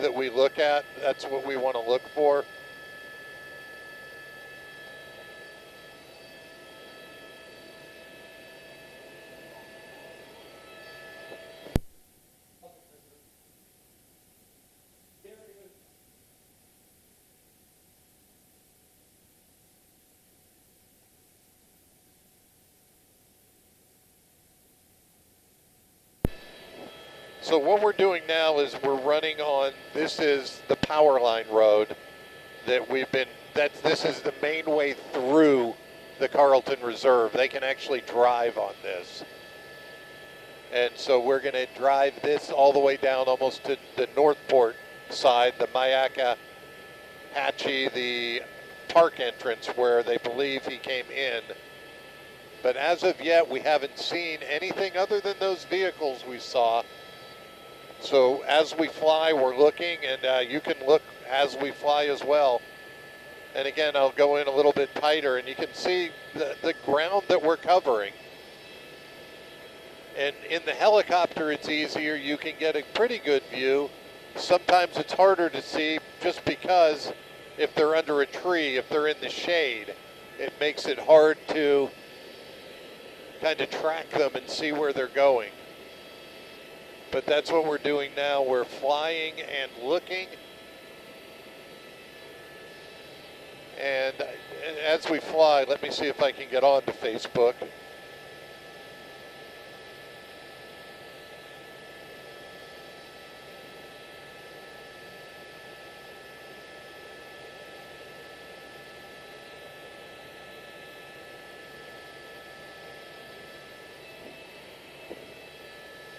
that we look at, that's what we want to look for. So what we're doing now is we're running on, this is the power line road that this is the main way through the Carlton Reserve. They can actually drive on this. And so we're going to drive this all the way down almost to the Northport side, the Mayaka-Hatchie, the park entrance where they believe he came in. But as of yet, we haven't seen anything other than those vehicles we saw. So as we fly, we're looking, and you can look as we fly as well. And again, I'll go in a little bit tighter, and you can see the ground that we're covering. And in the helicopter, it's easier. You can get a pretty good view. Sometimes it's harder to see just because if they're under a tree, if they're in the shade, it makes it hard to kind of track them and see where they're going. But that's what we're doing now. We're flying and looking. And as we fly, let me see if I can get on to Facebook.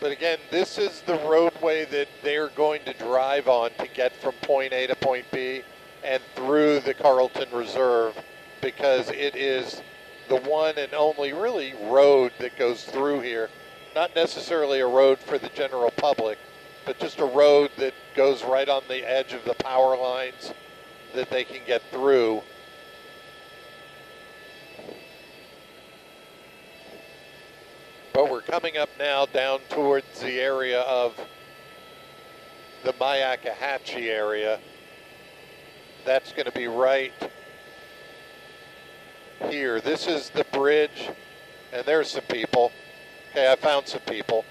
But again, this is the roadway that they're going to drive on to get from point A to point B and through the Carlton Reserve, because it is the one and only really road that goes through here. Not necessarily a road for the general public, but just a road that goes right on the edge of the power lines that they can get through. But we're coming up now down towards the area of the Mayaka-Hatchie area. That's going to be right here. This is the bridge, and there's some people. Okay, I found some people.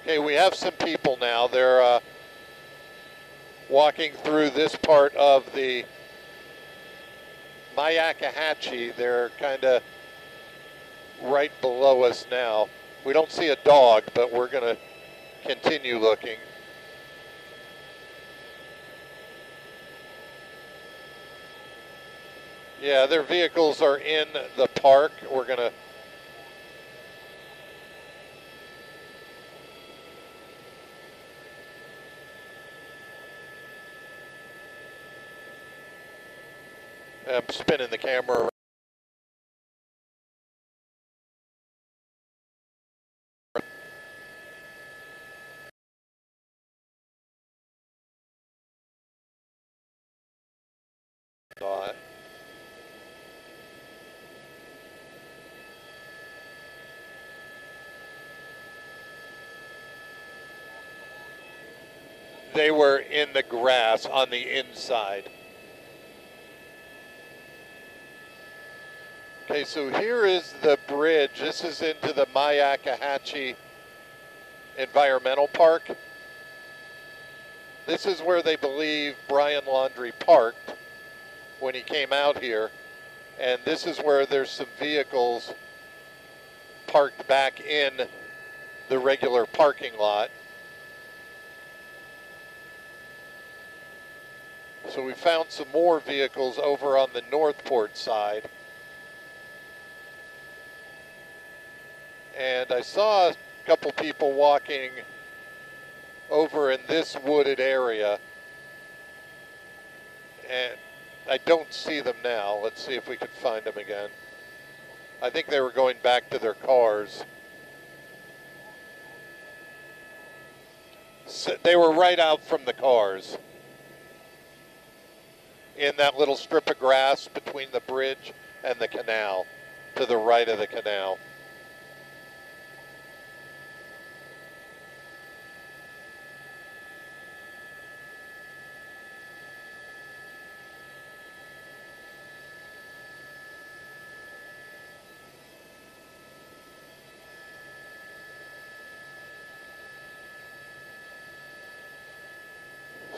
Okay, we have some people now. They're walking through this part of the Mayaka-Hatchie. They're kind of right below us now. We don't see a dog, but we're going to continue looking. Yeah, their vehicles are in the park. We're going to I'm spinning the camera around. They were in the grass on the inside. Okay, so here is the bridge. This is into the Mayaka-Hatchie Environmental Park. This is where they believe Brian Laundrie parked when he came out here. And this is where there's some vehicles parked back in the regular parking lot. So we found some more vehicles over on the Northport side. And I saw a couple people walking over in this wooded area. And I don't see them now. Let's see if we can find them again. I think they were going back to their cars. So they were right out from the cars in that little strip of grass between the bridge and the canal, to the right of the canal.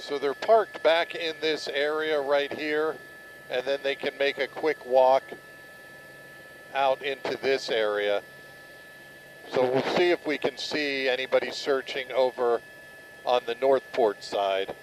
So they're parked back in this area right here, and then they can make a quick walk out into this area. So we'll see if we can see anybody searching over on the Northport side.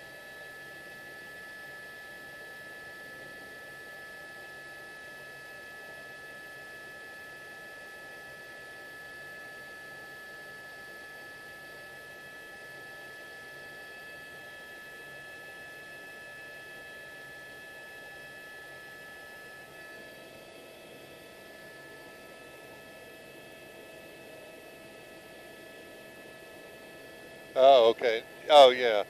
Oh, okay. Oh, yeah.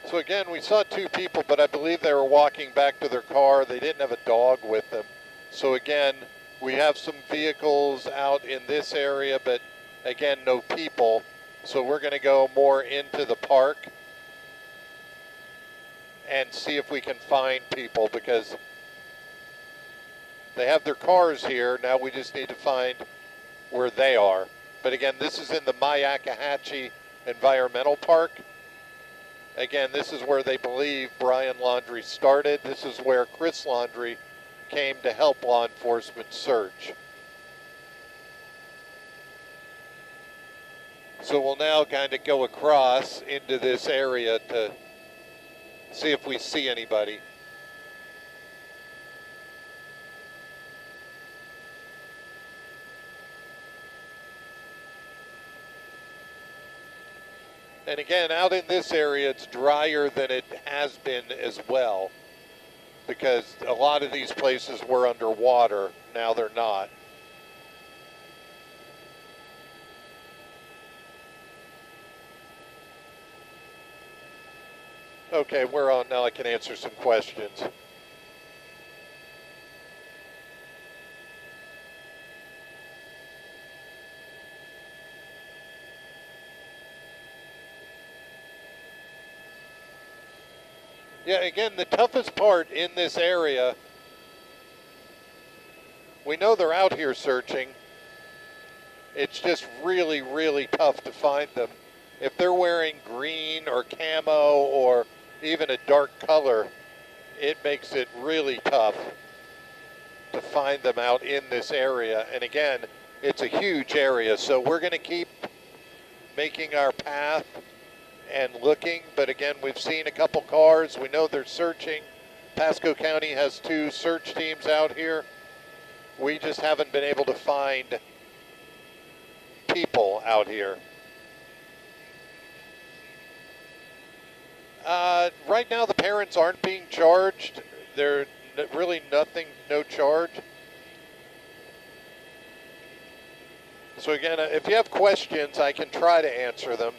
So again, we saw two people, but I believe they were walking back to their car. They didn't have a dog with them. So again, we have some vehicles out in this area, but again, no people. So we're going to go more into the park and see if we can find people, because they have their cars here. Now we just need to find where they are. But again, this is in the Myakkahatchee Environmental Park. Again, this is where they believe Brian Laundrie started. This is where Chris Laundrie came to help law enforcement search. So we'll now kind of go across into this area to see if we see anybody. And again, out in this area, it's drier than it has been as well, because a lot of these places were underwater. Now they're not. Okay, we're on now. I can answer some questions. Yeah, again, the toughest part in this area, we know they're out here searching. It's just really, really tough to find them. If they're wearing green or camo or even a dark color, it makes it really tough to find them out in this area. And again, it's a huge area, so we're going to keep making our path and looking, but again, we've seen a couple cars. We know they're searching. Pasco County has 2 search teams out here. We just haven't been able to find people out here. Right now, the parents aren't being charged. They're really nothing, no charge. So again, if you have questions, I can try to answer them.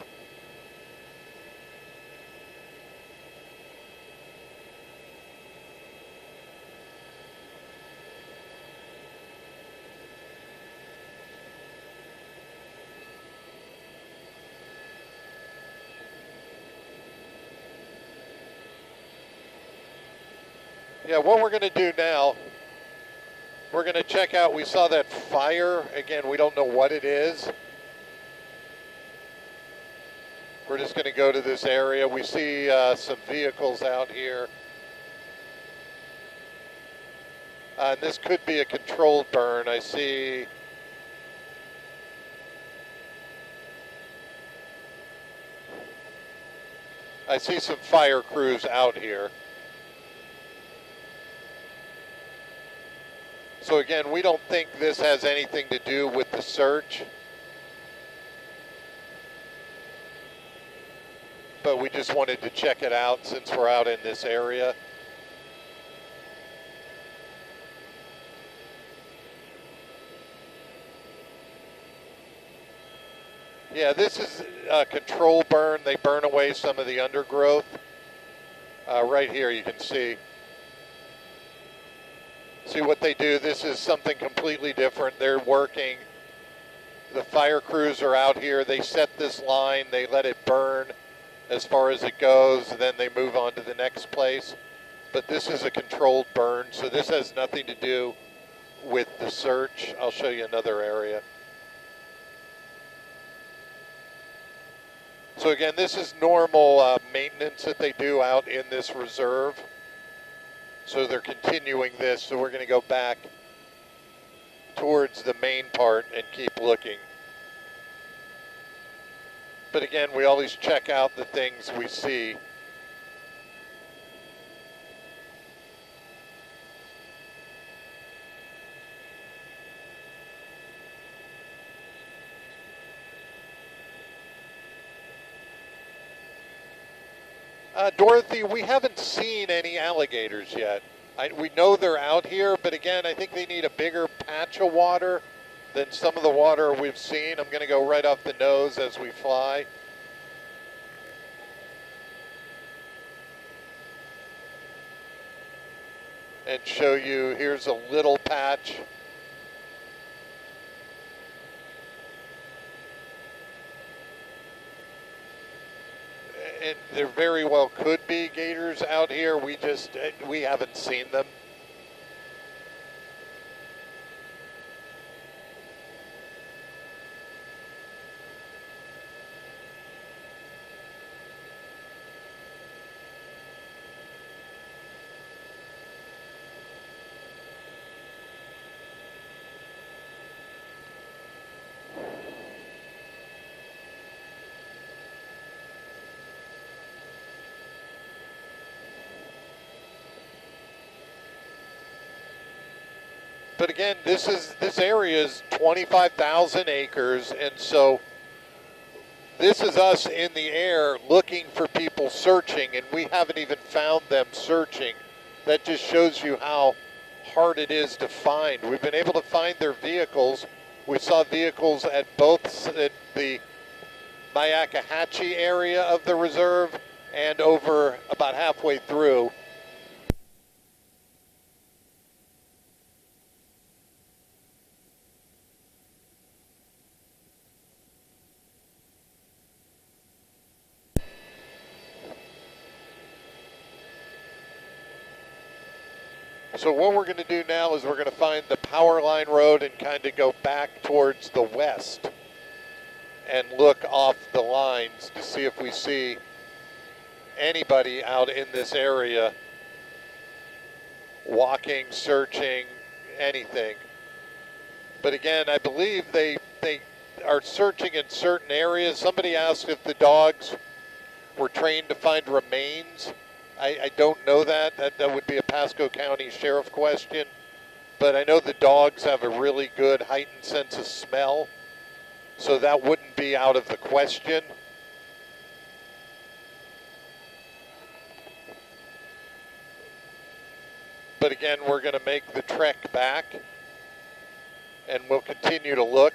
Yeah, what we're going to do now, we're going to check out, we saw that fire. Again, we don't know what it is. We're just going to go to this area. We see some vehicles out here. And this could be a controlled burn. I see some fire crews out here. So again, we don't think this has anything to do with the search, but we just wanted to check it out since we're out in this area. Yeah, this is a control burn. They burn away some of the undergrowth. Right here you can see. See what they do. This is something completely different. They're working. The fire crews are out here. They set this line. They let it burn as far as it goes. Then they move on to the next place. But this is a controlled burn, so this has nothing to do with the search. I'll show you another area. So again, this is normal maintenance that they do out in this reserve. So they're continuing this, so we're going to go back towards the main part and keep looking. But again, we always check out the things we see. Dorothy, we haven't seen any alligators yet. We know they're out here, but again, I think they need a bigger patch of water than some of the water we've seen. I'm going to go right off the nose as we fly. And show you, here's a little patch. And there very well could be gators out here. We haven't seen them. But again, this area is 25,000 acres, and so this is us in the air looking for people searching, and we haven't even found them searching. That just shows you how hard it is to find. We've been able to find their vehicles. We saw vehicles at the Myakkahatchee area of the reserve and over about halfway through. So what we're going to do now is we're going to find the power line road and kind of go back towards the west and look off the lines to see if we see anybody out in this area walking, searching, anything. But again, I believe they are searching in certain areas. Somebody asked if the dogs were trained to find remains. I don't know that. That would be a Pasco County Sheriff question. But I know the dogs have a really good heightened sense of smell, so that wouldn't be out of the question. But again, we're going to make the trek back, and we'll continue to look.